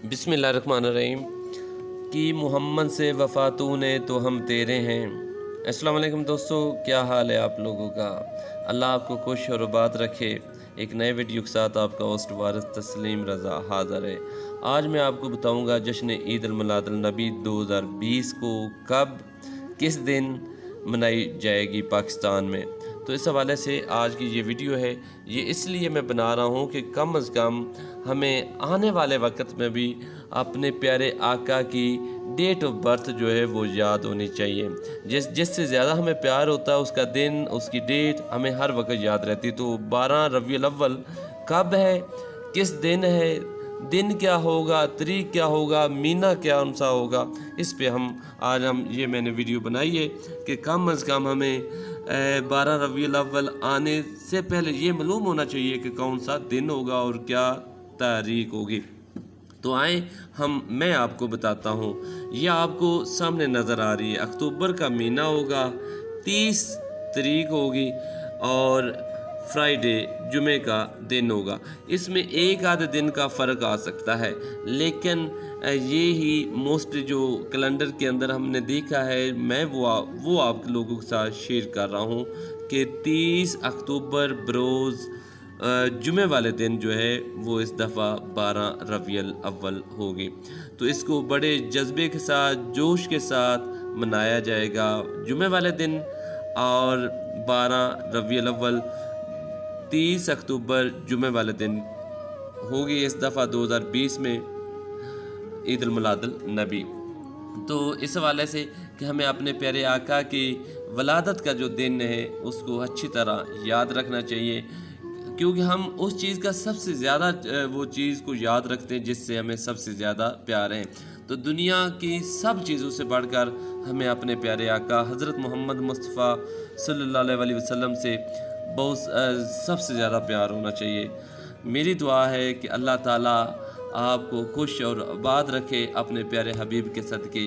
बिस्मिल्लाहिर्रहमानिर्रहीम कि मोहम्मद से वफ़ा तूने तो हम तेरे हैं। अस्सलाम वालेकुम दोस्तों, क्या हाल है आप लोगों का? अल्लाह आपको खुश और आबाद रखे। एक नए वीडियो के साथ आपका होस्ट वारिस तस्लीम रज़ा हाज़िर है। आज मैं आपको बताऊंगा जश्न ईद मिलाद-उन-नबी 2020 को कब किस दिन मनाई जाएगी पाकिस्तान में। तो इस हवाले से आज की ये वीडियो है। ये इसलिए मैं बना रहा हूँ कि कम अज़ कम हमें आने वाले वक्त में भी अपने प्यारे आका की डेट ऑफ बर्थ जो है वो याद होनी चाहिए। जिससे ज़्यादा हमें प्यार होता है उसका दिन, उसकी डेट हमें हर वक्त याद रहती है। तो 12 रबीउल अव्वल कब है, किस दिन है, दिन क्या होगा, तारीख क्या होगा, महीना कौन सा होगा, इस पे आज ये मैंने वीडियो बनाई है कि कम अज़ कम हमें 12 रबीउल अव्वल आने से पहले ये मालूम होना चाहिए कि कौन सा दिन होगा और क्या तारीख होगी। तो आए मैं आपको बताता हूँ। ये आपको सामने नज़र आ रही है, अक्टूबर का महीना होगा, 30 तारीख होगी और फ्राइडे जुमे का दिन होगा। इसमें एक आधे दिन का फ़र्क आ सकता है, लेकिन ये ही मोस्टली जो कैलेंडर के अंदर हमने देखा है, मैं वो आप लोगों के साथ शेयर कर रहा हूँ कि 30 अक्टूबर बरोज़ जुमे वाले दिन जो है वो इस दफ़ा 12 रबीउल अव्वल होगी। तो इसको बड़े जज्बे के साथ, जोश के साथ मनाया जाएगा जुमे वाले दिन। और 12 रबीउल अव्वल 30 अक्टूबर जुमे वाले दिन होगी इस दफ़ा 2020 में ईद मिलाद-उन-नबी। तो इस हवाले से कि हमें अपने प्यारे आका की वलादत का जो दिन है उसको अच्छी तरह याद रखना चाहिए, क्योंकि हम उस चीज़ का सबसे ज़्यादा वो चीज़ को याद रखते हैं जिससे हमें सबसे ज़्यादा प्यार है। तो दुनिया की सब चीज़ों से बढ़कर हमें अपने प्यारे आका हज़रत मोहम्मद मुस्तफ़ा सल्लल्लाहु अलैहि वसल्लम से बहुत सबसे ज़्यादा प्यार होना चाहिए। मेरी दुआ है कि अल्लाह ताला आपको खुश और आबाद रखे अपने प्यारे हबीब के सदके,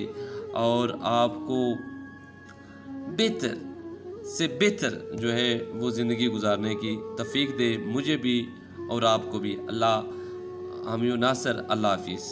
और आपको बेहतर से बेहतर जो है वो ज़िंदगी गुजारने की तौफीक दे, मुझे भी और आपको भी। अल्लाह हामी नासर। अल्लाह हाफिज़।